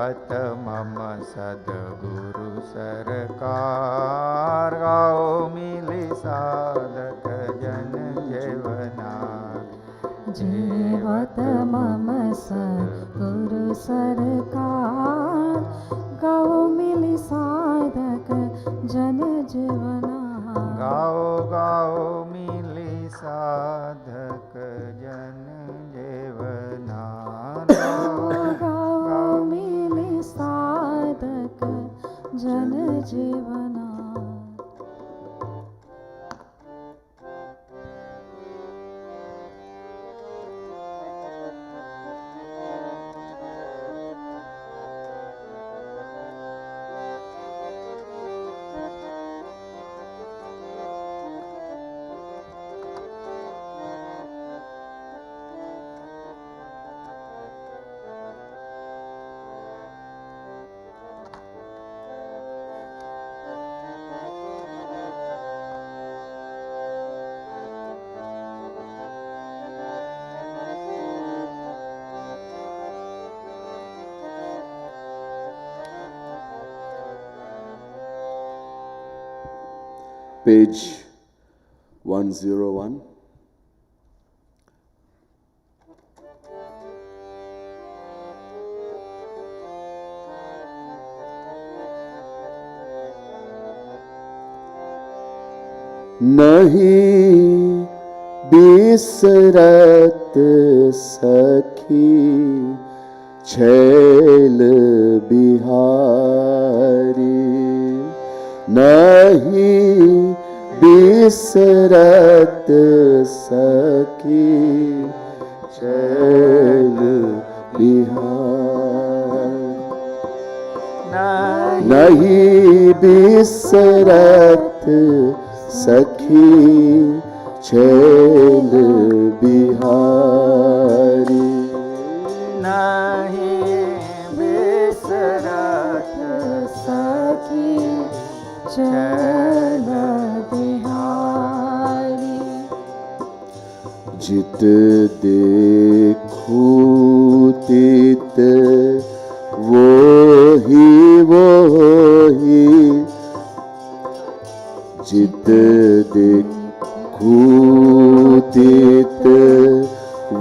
जेवत मम सद्गुरु सरकार, गाओ मिली साधक जन जेवनार। जेवत मम सद्गुरु सरकार, गाओ मिली साधक जन जीवनार। गाओ गाओ मिली साधक जन जेवनार। गाओ मिली साधक जन जीवनार। Page 101. नहीं बिसरत सखी छैल बिहारी, नहीं बिसरत सखी छैल बिहारी। नहीं बिसरत सखी छैल बिहारी। नहीं बिसरत सखी छैल बिहारी। जित देखूं तित वोही वोही, जित देखूं तित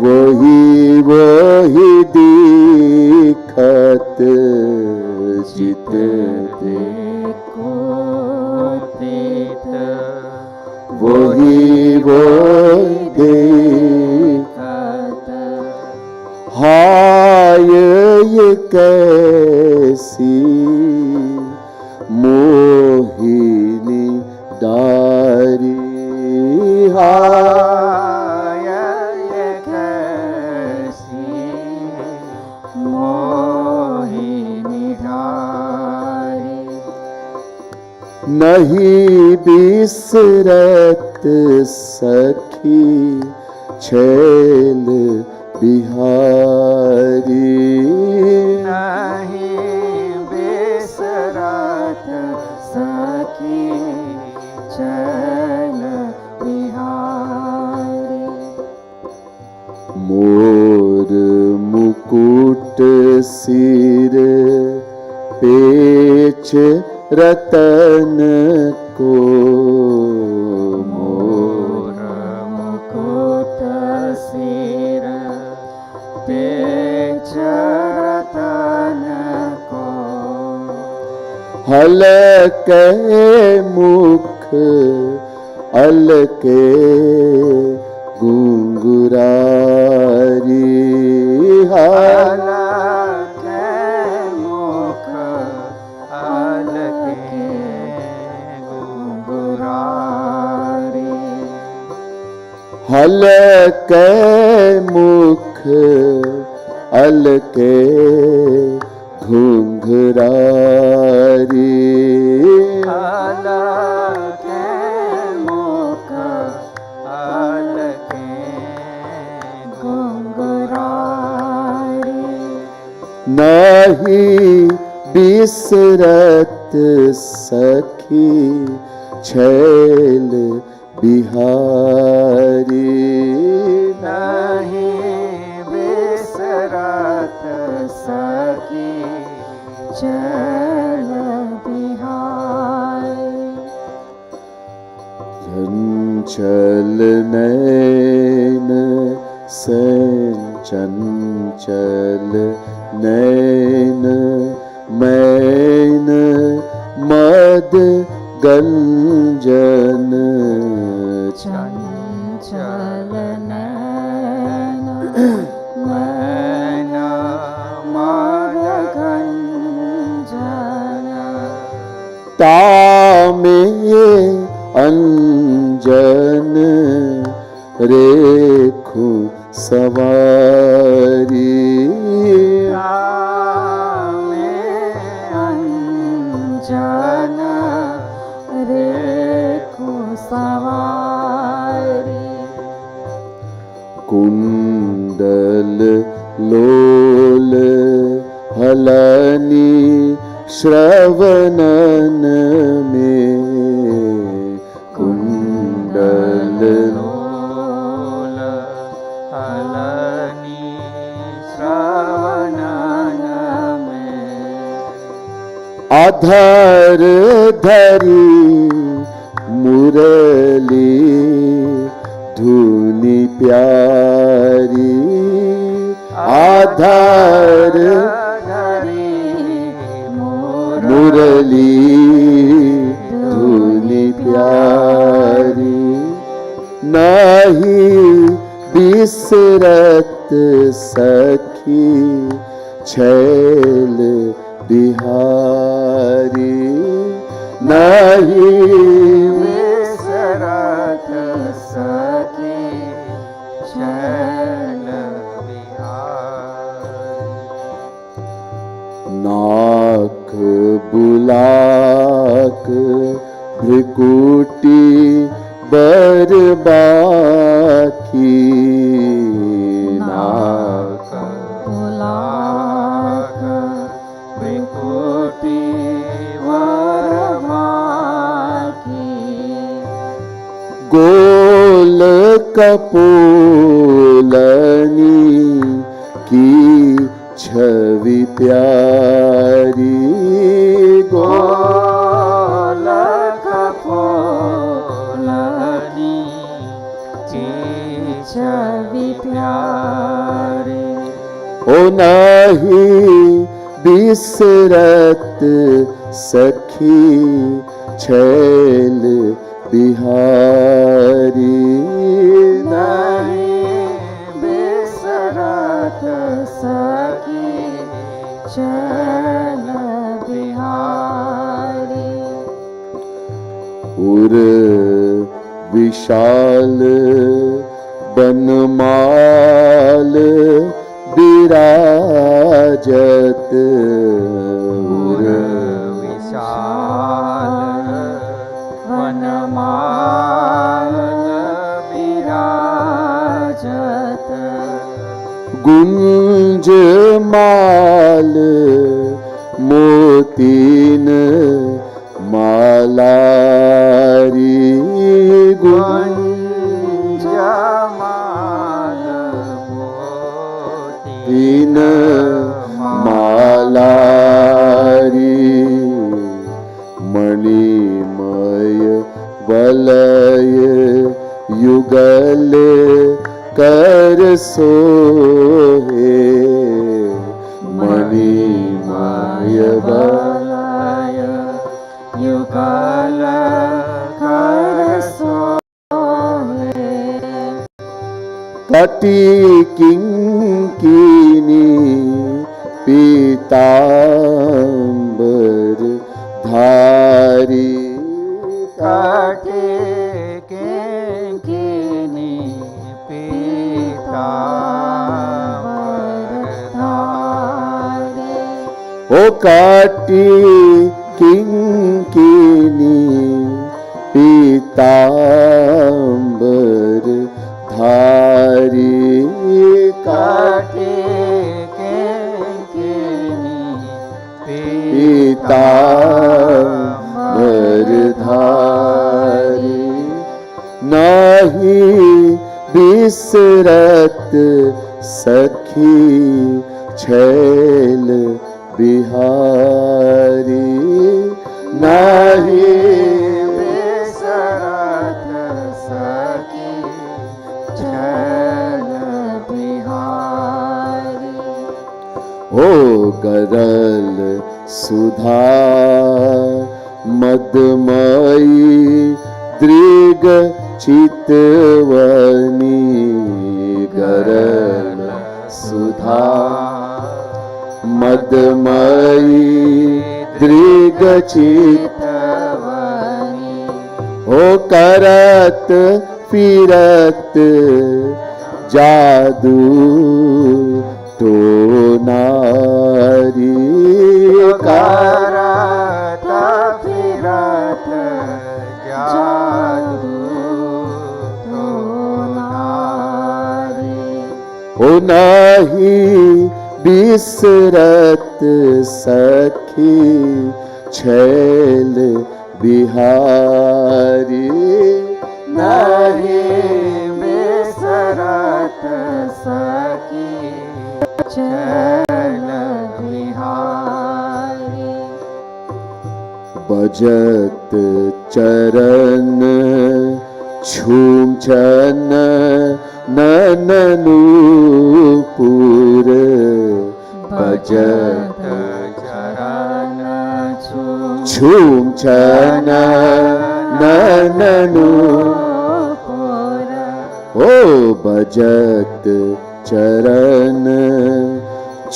वही वही दिखत। जित देखो तित वही वही दिखत। हाय ये कैसी मोहिनी डारी, हाय ये कैसी मोहिनी डारी। नहीं बिसरत सखी छैल बिहारी। नहीं बिसरत सखी छैल बिहारी। मोर मुकुट सिर पेच रतन को, मोर मुकुट सिर पेच रतन को। हलके मुख अलके घुंघरारी। अलके मुख अलके घुंघरारी। हलके मुख अलके घुंघरारी। अलके मुख अलके घुंघरारी। नहीं बिसरत सखी छैल बिहारी। नहीं बिसरत सखी चल बिहारी चंचल नैन चंचल नैन मैन मद गंजन चंचल नैन मैन मद गंजन तामे अंजन रेखु सवारी अंजन रेखु सवारी कुंडल लोल हलनी श्रवणन में कुंडल लोल हलनी श्रवणन में आधार धरी मुरली धुनि प्यारी आधार मुरली धुनि प्यारी नहीं बिसरत सखी छैल बिहारी नहीं विसरत सखी छैल बिहारी नाक बुलाक भृकुटी बरबाकी नाक बुलाक भृकुटी वरमाकी गोल कपोलनी की छवि प्यारी गोल कपोलनी की छवि प्यारी ओ नहीं बिसरत सखी छैल बिहारी नहीं बिसरत सखी छैल बिहारी उर विशाल बनमाल विराजत उर विशाल वनमाल विराजत गुंज माल मोतीन मालारी गुंजमाल तीन मालारी मणिमय वलय युगल कर सोहे मणिमय वलय युगल कर सोहे कटी किंकिनी पीतांबर धारी काटे किंकिनी पीतांबर धारी ओ काटी किंकिनी पीतांबर धारी काटे किंकिनी पीतांबर धारी नहीं बिसरत सखी छैल बिहारी हो गरल सुधा मदमयी दृग चितवनी गरल सुधा मदमयी दृग चितवनी हो करत फिरत जादू तो नारी करत फिरत जादू तो नारी हो नहीं बिसरत सखी छैल बिहारी नहीं बिसरत सखी छैल बिहारी बजत चरण छूम चन नननूपुर बजत चरण छूम चन नननूपुर ओ बजत चरण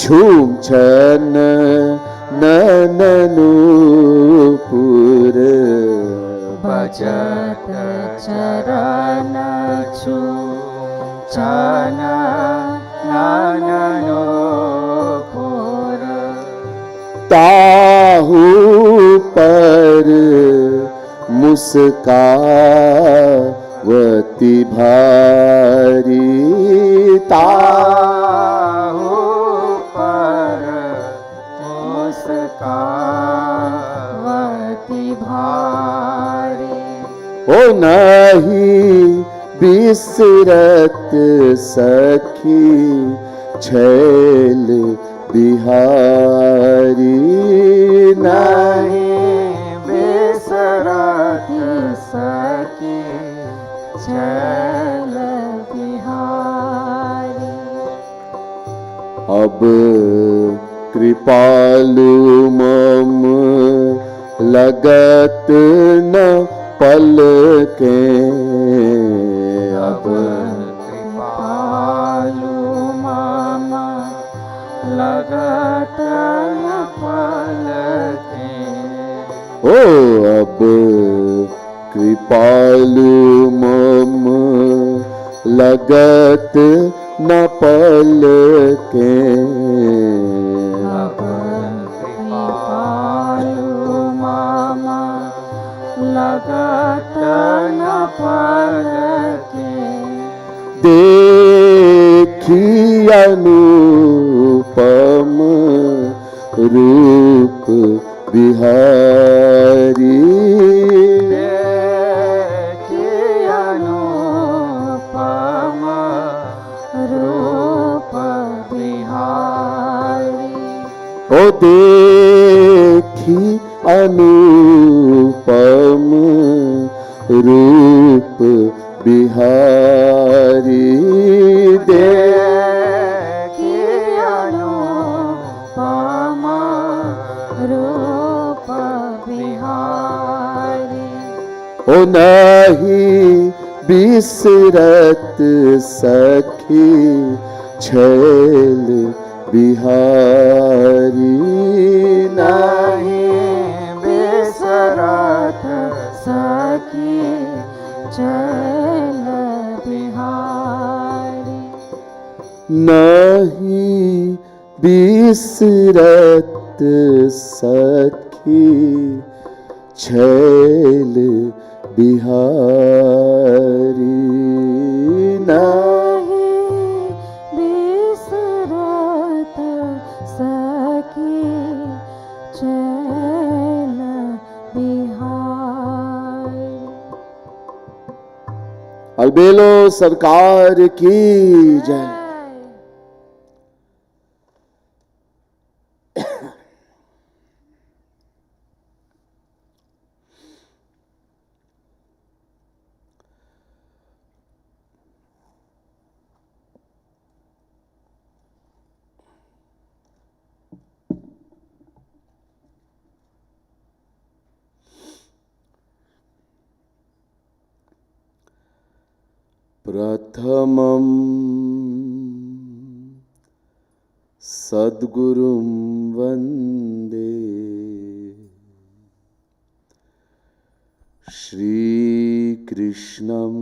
छूम चन नननूपुर बजत चरण छूचन नननूपुर ताहू पर मुस्कावती भारी ताहू पर मुस्कावती भारी ओ नहीं बिसरत सखी छैल बिहारी नहीं बिसरत सखी छैल बिहारी अब कृपालु मम लगत न पल के अब कृपालु मामा लगत न पलके ओ अब कृपालु मम लगत न पल के अब कृपालु मामा लगत न पलके देखी अनुपम रूप बिहारी देखी अनुपम रूप बिहारी ओ देखी अनुपम रूप बिहारी देखी अनुपम रूप बिहारी ओ नहीं बिसरत सखी छैल बिहारी नहीं बिसरत सखी छैल बिहारी नहीं बिसरत सखी छैल बिहारी नहीं बिसरत सखी छैल बिहारी अलबेलो सरकार की जय। प्रथमं सद्गुरुं वन्दे श्रीकृष्णं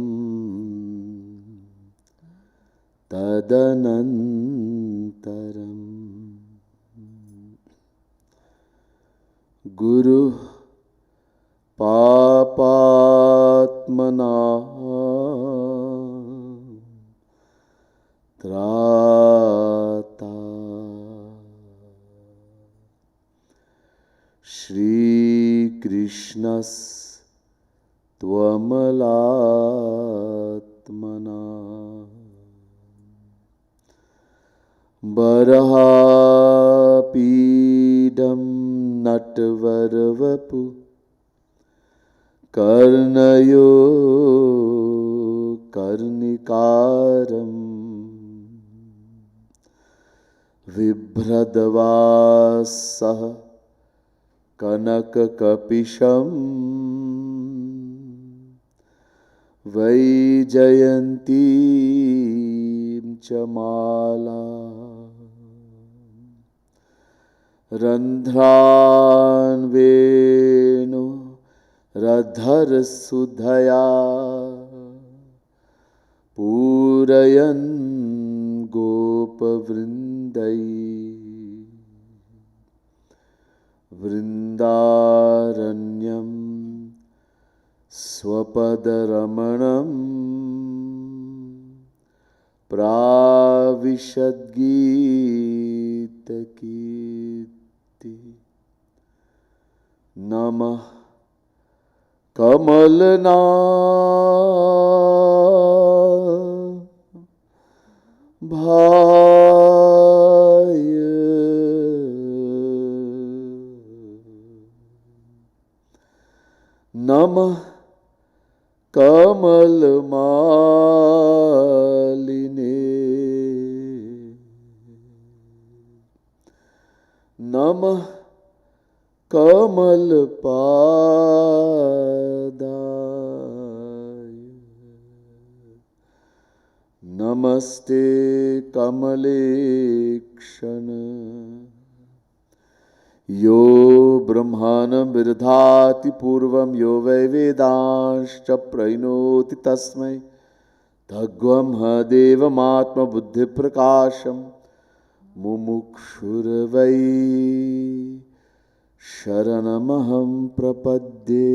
तदनन्तरं गुरुः पापात्मना त्राता श्रीकृष्णस्त्वमलात्मना बर्हापीडं नटवरवपु कर्णयो कर्णिकारम् बिभ्रद्वासः कनककपिशम् वैजयन्तीं च माला रन्ध्रान् वेणु रधरसुधया पूरयन् गोपवृन्दै वृन्दारण्यं स्वपदरमणं प्राविशद्गीतकीर्ति नमः कमलना भाय नमः कमलमालिने नमः कमलपादाय नमस्ते कमलेक्षण यो ब्रह्मानं विदधाति पूर्वं यो वै वेदांश्च प्रणोति तस्मै तद्ब्रह्मदेवमात्मबुद्धिप्रकाशं मुमुक्षुर्वै शरणमहं प्रपद्ये।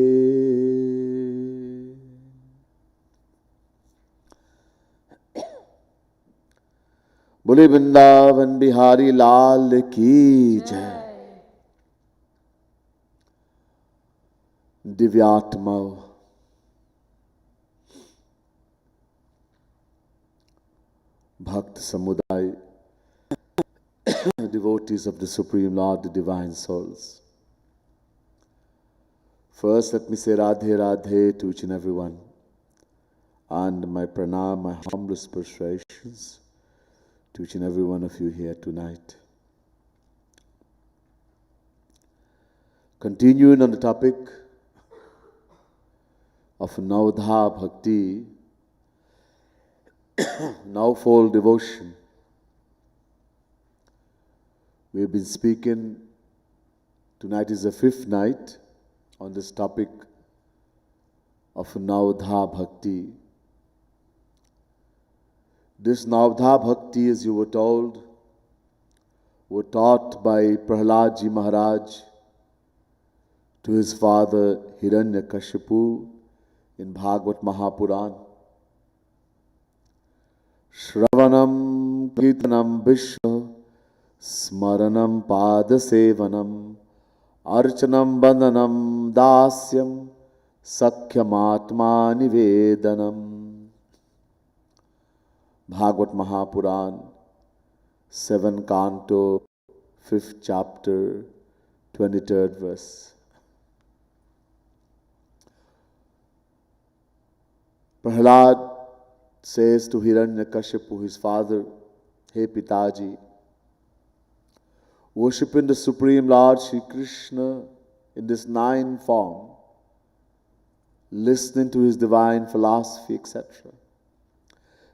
बोले वृंदावन बिहारी लाल की जय। दिव्यात्माओं, भक्त समुदाय, devotees of the Supreme Lord, the divine souls. First, let me say Radhe Radhe to each and everyone, and my pranam, my humblest prostrations to each and every one of you here tonight. Continuing on the topic of Navdha Bhakti, nowfold devotion. We've been speaking, tonight is the 5th night on this topic of Navdha Bhakti. This Navdha Bhakti, as you were told, were taught by Prahlad Ji Maharaj to his father Hiranyakashipu in Bhagavad Mahapuran. Shravanam Kirtanam Vishnu Smaranam Padasevanam Archanam Bandhanam Dasyam Sakhyamatma Nivedanam. Bhagavad Mahapuran, 7th Canto, 5th chapter, 23rd verse. Prahlad says to Hiranyakashipu, his father, "Hey Pitaji, worshipping the Supreme Lord Shri Krishna in this 9 form, listening to his divine philosophy, etc.,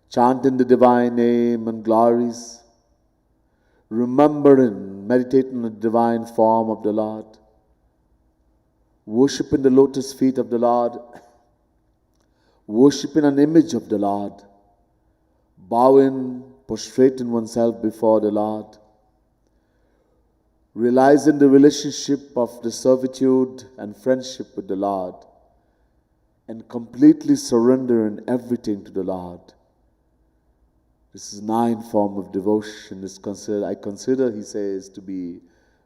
chanting the divine name and glories, remembering, meditating on the divine form of the Lord, worshiping the lotus feet of the Lord, worshiping an image of the Lord, bowing, prostrating oneself before the Lord, realizing the relationship of the servitude and friendship with the Lord, and completely surrendering everything to the Lord. This is 9 form of devotion. I consider, he says, to be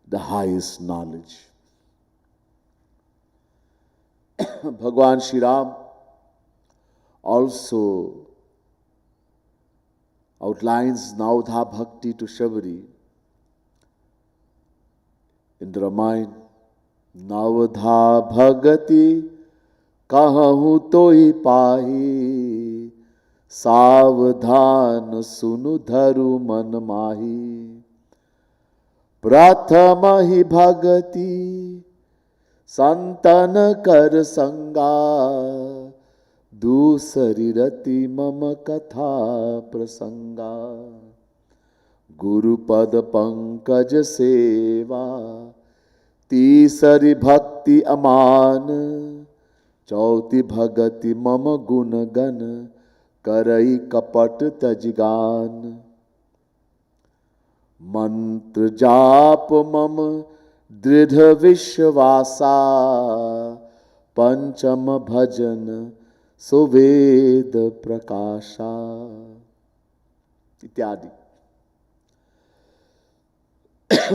the highest knowledge. Bhagwan Shri Ram also outlines Navdha Bhakti to Shabari in the Ramayana. Navdha Bhagati kahahu toi pahi, सावधान सुनु धरु मन माही, प्रथम ही भगति संतन कर संगा, दूसरी रति मम कथा प्रसंगा, गुरुपद पंकज सेवा, तीसरी भक्ति अमान, चौथी भगति मम गुण गण, करई कपट तजगान, मंत्र जाप मम दृढ़ विश्वासा, पंचम भजन सुवेद प्रकाशा इत्यादि.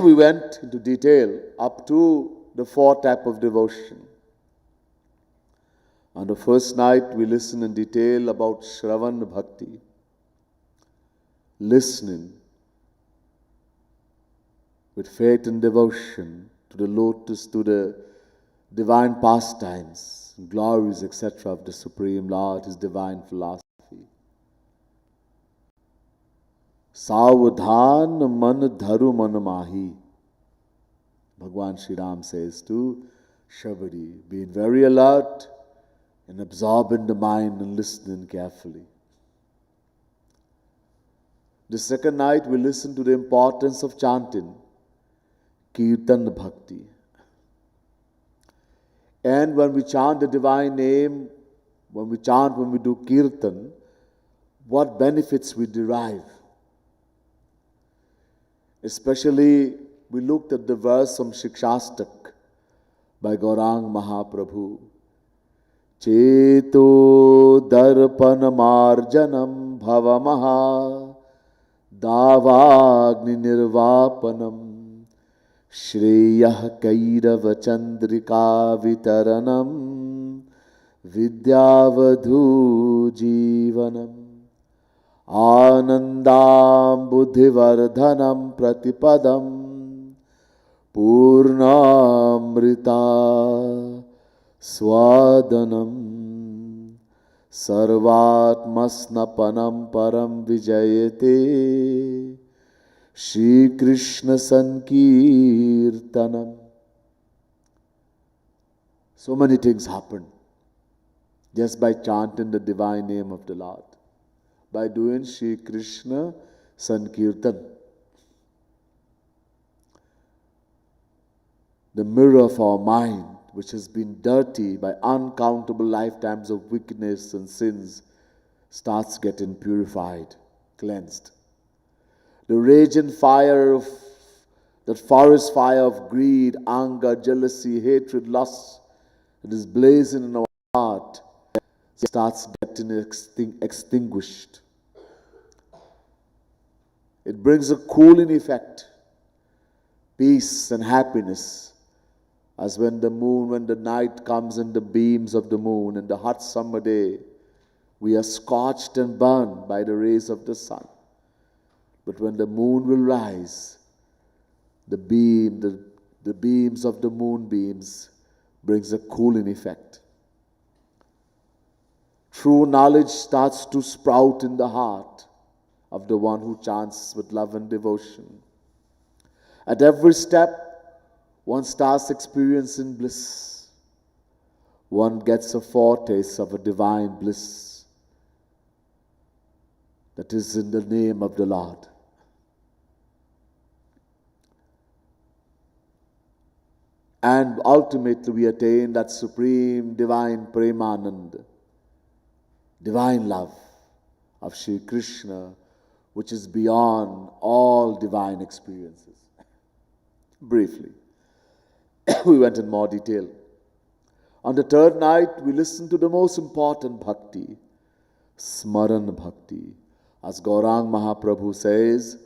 We went into detail up to the 4 type of devotion. On the first night, we listened in detail about Shravan Bhakti, listening with faith and devotion to the lotus, to the divine pastimes, glories, etc. of the Supreme Lord, His divine philosophy. Savdhan man dharu man mahi. Bhagwan Shri Ram says to Shabari, being very alert and absorbing the mind and listening carefully. The second night we listened to the importance of chanting, Kirtan Bhakti. And when we chant the divine name, when we do Kirtan, what benefits we derive. Especially, we looked at the verse from Shikshastak by Gaurang Mahaprabhu. Cheto darpan marjanam bhavamaha davagni nirvapanam shreyah kairava chandrika vitaranam vidyavadhu jivanam anandam buddhivardhanam pratipadam purnamrita Swadanam Sarvatmasnapanam Param Vijayate Shri Krishna Sankirtanam. So many things happen just by chanting the divine name of the Lord, by doing Shri Krishna Sankirtan. The mirror of our mind, which has been dirty by uncountable lifetimes of wickedness and sins, starts getting purified, cleansed. The raging fire of that forest fire of greed, anger, jealousy, hatred, lust that is blazing in our heart starts getting extinguished. It brings a cooling effect, peace and happiness. As when the night comes and the beams of the moon in the hot summer day, we are scorched and burned by the rays of the sun. But when the moon will rise, the beams of the moonbeams brings a cooling effect. True knowledge starts to sprout in the heart of the one who chants with love and devotion. At every step, one starts experiencing bliss. One gets a foretaste of a divine bliss. that is in the name of the Lord. And ultimately we attain that supreme divine Premanand, divine love of Sri Krishna, which is beyond all divine experiences. Briefly, we went in more detail. On the third night, we listened to the most important bhakti, Smaran Bhakti. As Gaurang Mahaprabhu says,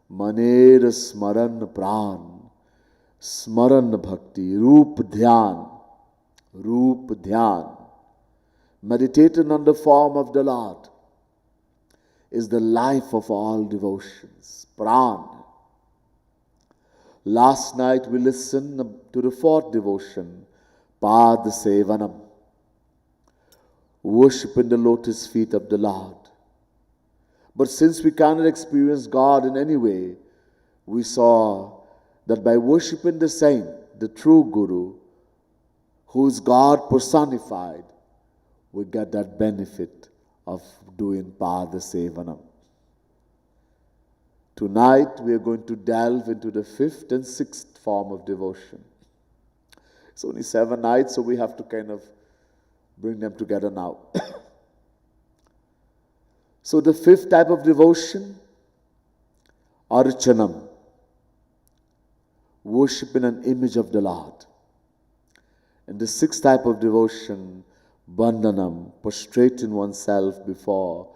Maner Smaran Pran. Smaran Bhakti, Roop Dhyan, meditating on the form of the Lord, is the life of all devotions, Pran. Last night we listened to the fourth devotion, Pad Sevanam, worshiping the lotus feet of the Lord. But since we cannot experience God in any way, we saw that by worshipping the saint, the true Guru, who is God personified, we get that benefit of doing Pada Sevanam. Tonight we are going to delve into the fifth and sixth form of devotion. It's only 7 nights, so we have to kind of bring them together now. So the fifth type of devotion, Archanam, worshiping an image of the Lord. And the sixth type of devotion, Bandhanam, prostrating oneself before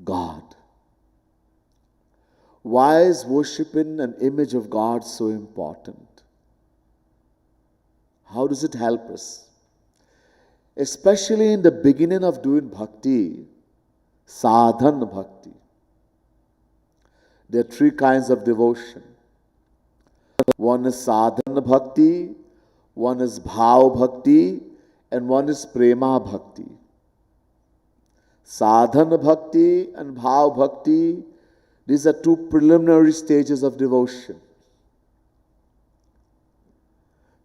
God. Why is worshipping an image of God so important? How does it help us? Especially in the beginning of doing bhakti, sadhana bhakti. There are 3 kinds of devotion. One is sadhana bhakti, one is bhav bhakti, and one is prema bhakti. Sadhana bhakti and bhav bhakti, these are 2 preliminary stages of devotion.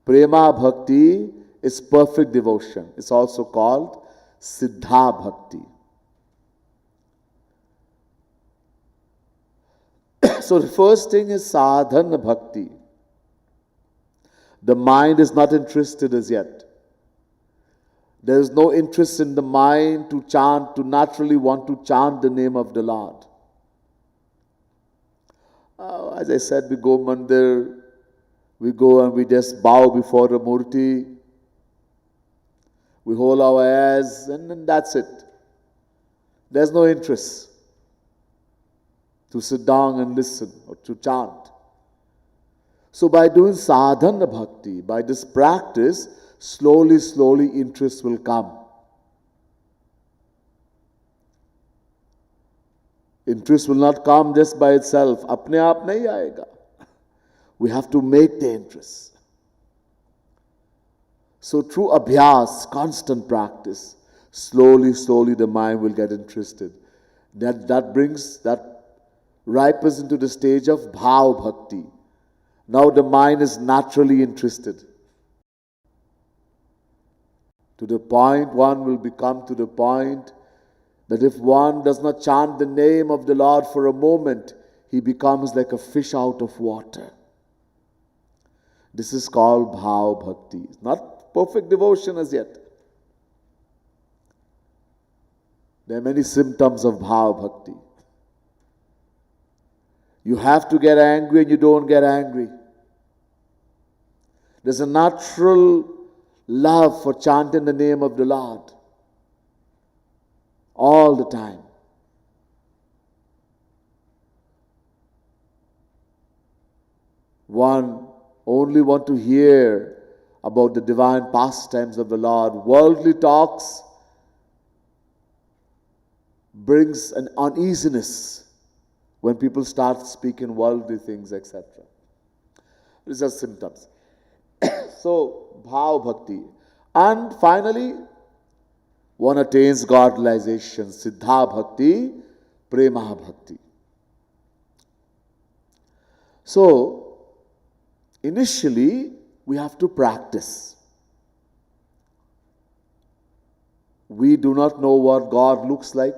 Prema bhakti is perfect devotion. It's also called siddha bhakti. So the first thing is sadhana bhakti. The mind is not interested as yet. There is no interest in the mind to chant, to naturally want to chant the name of the Lord. As I said, we go mandir, we go and we just bow before the murti, we hold our hands, and then that's it. There's no interest to sit down and listen or to chant. So by doing sadhana bhakti, by this practice, slowly interest will come. Interest will not come just by itself. Apne aap nahi aayega. We have to make the interest. So through abhyas, constant practice, slowly the mind will get interested. That ripens into the stage of bhav bhakti. Now the mind is naturally interested. To the point, one will become to the point that if one does not chant the name of the Lord for a moment, he becomes like a fish out of water. This is called bhav bhakti. Not perfect devotion as yet. There are many symptoms of bhav bhakti. You have to get angry and you don't get angry. There's a natural love for chanting the name of the Lord all the time. One only want to hear about the divine pastimes of the Lord. Worldly talks brings an uneasiness when people start speaking worldly things, etc. These are symptoms. So, bhav bhakti. And finally, one attains God realization, siddha bhakti, prema bhakti. So, initially, we have to practice. We do not know what God looks like.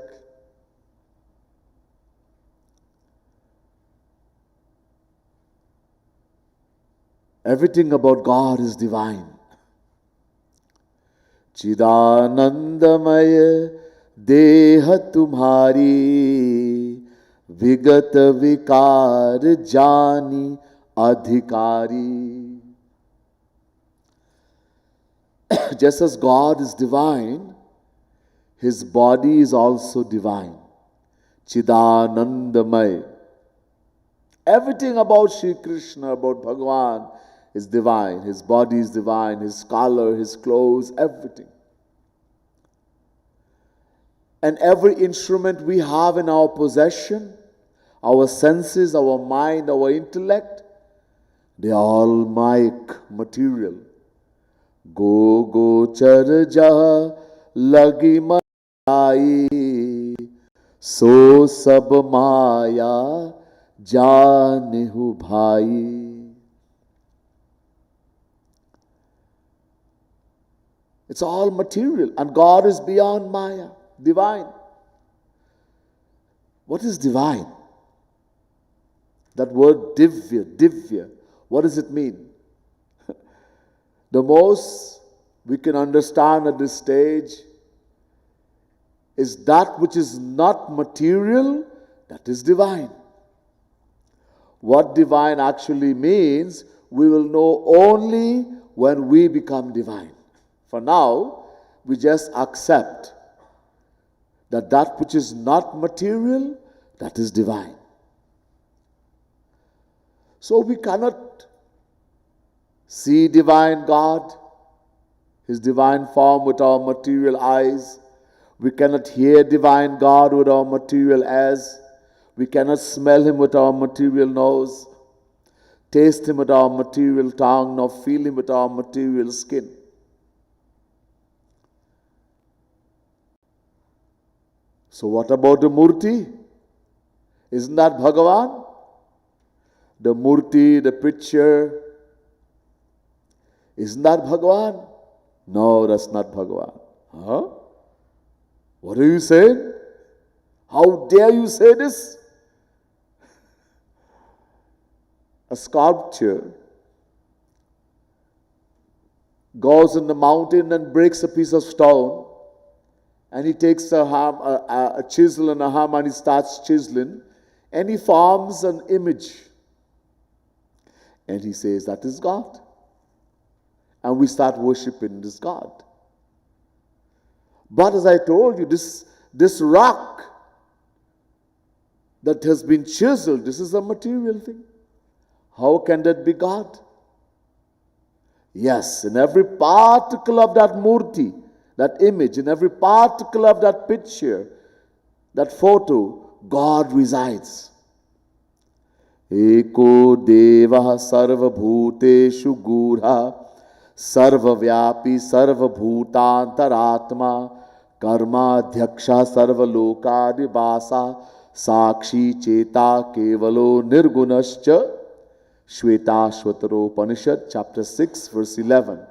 Everything about God is divine. चिदानंदमय देह तुम्हारी विगत विकार जानी अधिकारी. Just as God is divine, His body is also divine. Chidanandamay. Everything about Shri Krishna, about Bhagavan is divine. His body is divine, His color, His clothes, everything. And every instrument we have in our possession, our senses, our mind, our intellect, they are all Mayik, material. Go go char jah lagi mai, so sab maya janehu bhai. It's all material, and God is beyond Maya, divine. What is divine? That word divya, what does it mean? The most we can understand at this stage is that which is not material, that is divine. What divine actually means, we will know only when we become divine. For now, we just accept that that which is not material, that is divine. So we cannot see divine God, His divine form with our material eyes. We cannot hear divine God with our material ears. We cannot smell Him with our material nose, taste Him with our material tongue, nor feel Him with our material skin. So what about the Murti? Isn't that Bhagavan? The Murti, the picture, isn't that Bhagavan? No, that's not Bhagavan. Huh? What are you saying? How dare you say this? A sculptor goes in the mountain and breaks a piece of stone, and he takes a chisel and a hammer and he starts chiseling, and he forms an image. And he says, that is God. And we start worshipping this God. But as I told you, this rock that has been chiseled, this is a material thing. How can that be God? Yes, in every particle of that murti, that image, in every particle of that picture, that photo, God resides. Eko deva sarva bhuteshu gudha sarva vyapi sarva bhutantaratma karma dhyaksha sarva lokadibasa sakshi cheta kevalo nirgunascha. Shvetashvataro Upanishad, chapter 6, verse 11.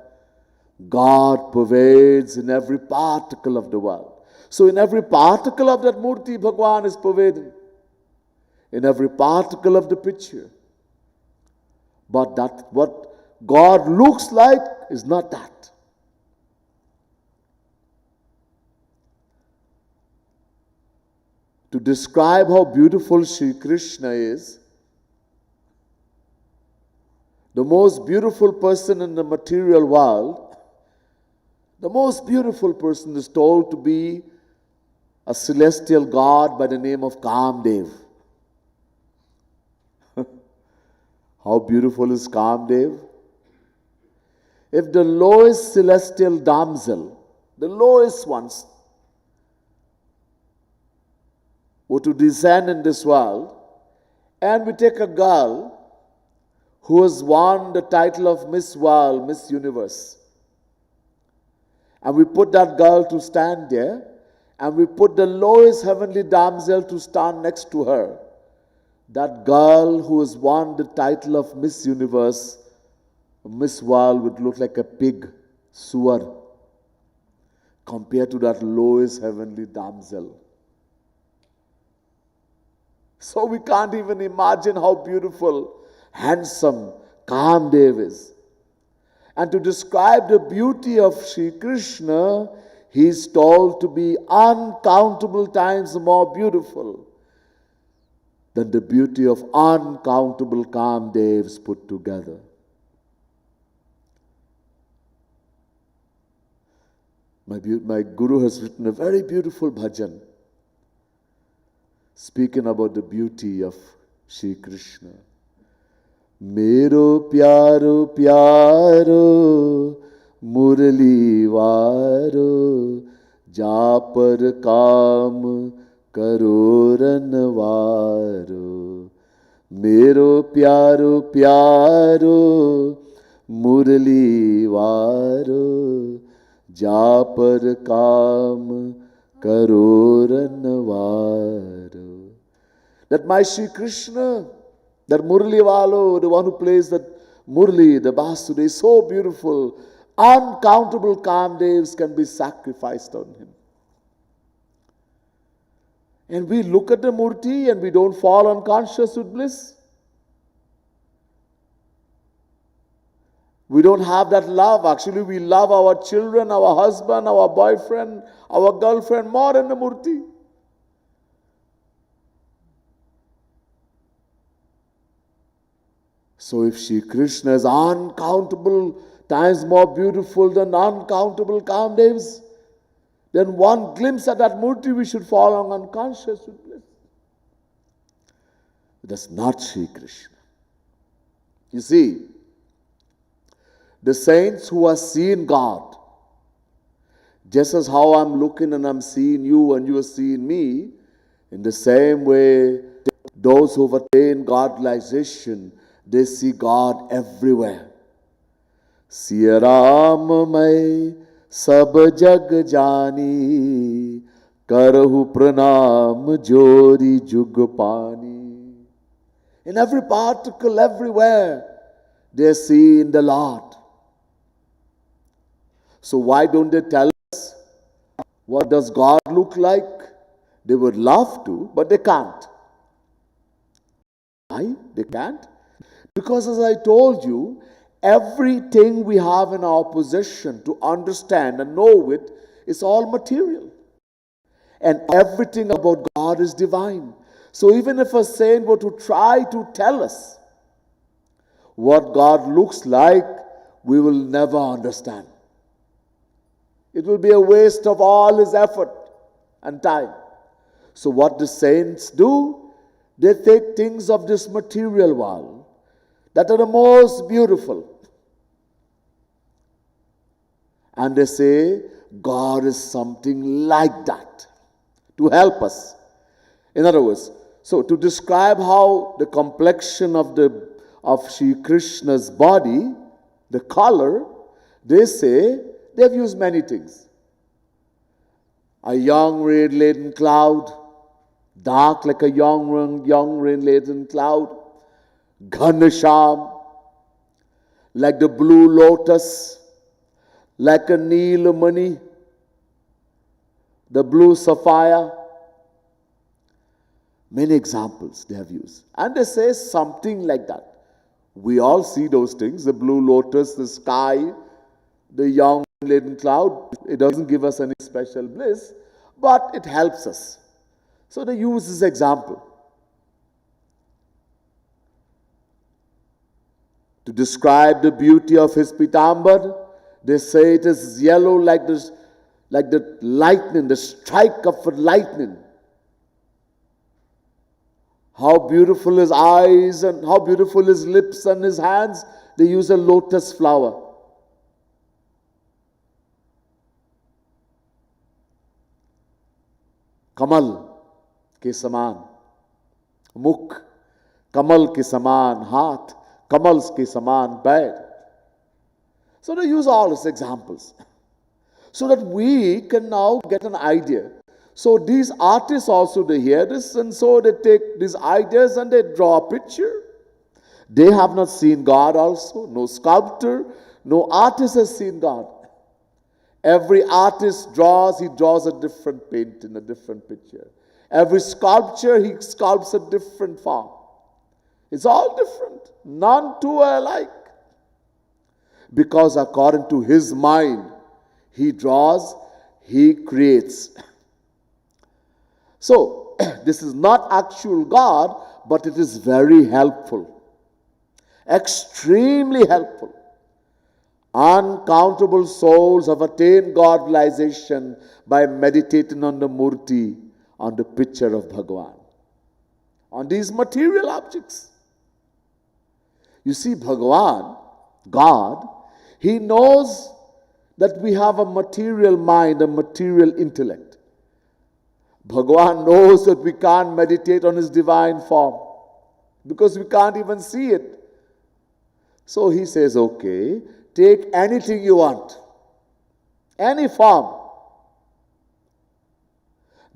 God pervades in every particle of the world. So in every particle of that murti, Bhagwan is pervading. In every particle of the picture. But that what God looks like is not that. To describe how beautiful Sri Krishna is, the most beautiful person in the material world, the most beautiful person is told to be a celestial god by the name of Kamdev. How beautiful is Kamdev? If the lowest celestial damsel, the lowest ones, were to descend in this world, and we take a girl who has won the title of Miss World, Miss Universe, and we put that girl to stand there, and we put the lowest heavenly damsel to stand next to her, that girl who has won the title of Miss Universe, Miss World, would look like a pig, suar, compared to that lowest heavenly damsel. So we can't even imagine how beautiful, handsome, Kamdev is. And to describe the beauty of Sri Krishna, he is told to be uncountable times more beautiful than the beauty of uncountable Kamdevs put together. My Guru has written a very beautiful bhajan speaking about the beauty of Sri Krishna. Mero pyaro pyaro murli varo japar kaam karo ranvaro. Mero pyaro pyaro murli varo japar kaam karo ranvaro. That my Sri Krishna, that Murli Valo, the one who plays that Murli, the Basudha, is so beautiful. Uncountable Kamdevs can be sacrificed on him. And we look at the Murti and we don't fall unconscious with bliss. We don't have that love. Actually, we love our children, our husband, our boyfriend, our girlfriend more than the Murti. So if Sri Krishna is uncountable times more beautiful than uncountable Kamdevs, then one glimpse at that Murti we should fall unconscious with bliss. That's not Sri Krishna. You see, the saints who have seen God, just as how I'm looking and I'm seeing you and you are seeing me, in the same way, those who have attained God-realization, they see God everywhere. Siya Ram mai sab jag jani, karahu pranam jori jug pani. In every particle, everywhere, they see in the Lord. So why don't they tell us what does God look like? They would love to, but they can't. Why? They can't? Because as I told you, everything we have in our possession to understand and know it is all material. And everything about God is divine. So even if a saint were to try to tell us what God looks like, we will never understand. It will be a waste of all his effort and time. So what the saints do, they take things of this material world that are the most beautiful, and they say God is something like that to help us. In other words, so to describe how the complexion of Sri Krishna's body, the color, they say they've used many things. A young rain-laden cloud, dark like a young rain-laden cloud. Ghanasham, like the blue lotus, like a Neelamani, the blue sapphire. Many examples they have used. And they say something like that. We all see those things, the blue lotus, the sky, the young laden cloud. It doesn't give us any special bliss, but it helps us. So they use this example to describe the beauty of his pitambar. They say it is yellow like the lightning, the strike of lightning. How beautiful his eyes and how beautiful his lips and his hands. They use a lotus flower. Kamal ke saman, mukh, kamal ke saman haath, kamals ke saman pair. So they use all these examples so that we can now get an idea. So these artists also, they hear this, and so they take these ideas and they draw a picture. They have not seen God also. No sculptor, no artist has seen God. Every artist draws, he draws a different paint in a different picture. Every sculpture, he sculpts a different form. It's all different. None two are alike. Because according to his mind, he draws, he creates. So, this is not actual God, but it is very helpful. Extremely helpful. Uncountable souls have attained God realization by meditating on the Murti, on the picture of Bhagavan, on these material objects. You see, Bhagavan, God, he knows that we have a material mind, a material intellect. Bhagavan knows that we can't meditate on his divine form because we can't even see it. So he says, okay, take anything you want, any form.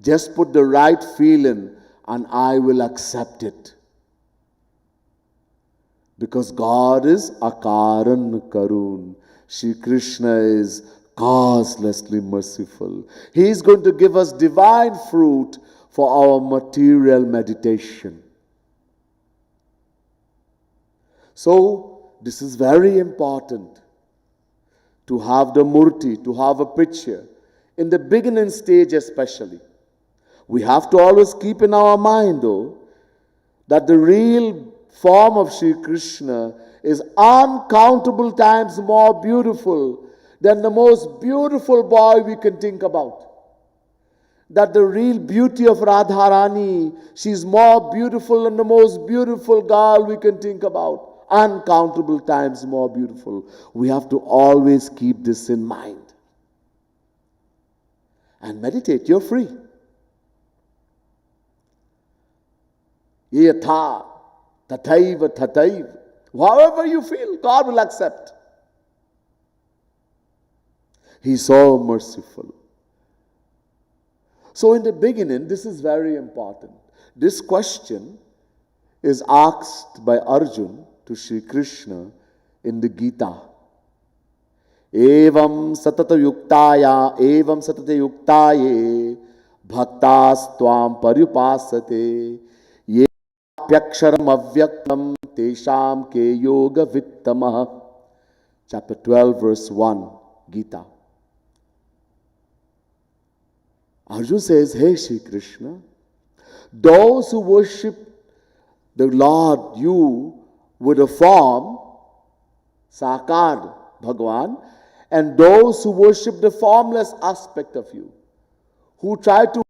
Just put the right feeling and I will accept it. Because God is Akaran Karun. Shri Krishna is causelessly merciful. He is going to give us divine fruit for our material meditation. So, this is very important to have the Murti, to have a picture. In the beginning stage especially. We have to always keep in our mind though, that the real form of Shri Krishna is uncountable times more beautiful than the most beautiful boy we can think about. That the real beauty of Radharani, she's more beautiful than the most beautiful girl we can think about. Uncountable times more beautiful. We have to always keep this in mind. And meditate, you're free. Yatha, tathaiva, tathaiva. However you feel, God will accept. He's so merciful. So in the beginning, this is very important. This question is asked by Arjun to Shri Krishna in the Gita. Evam satata yuktaye bhaktas tvam paryupasate ye apyaksharam avyaktam tesham ke yoga vittamah. Chapter 12 verse 1 Gita. Arjuna says, hey Shri Krishna, those who worship the Lord, you, with a form, Sakar, Bhagavan, and those who worship the formless aspect of you, who try to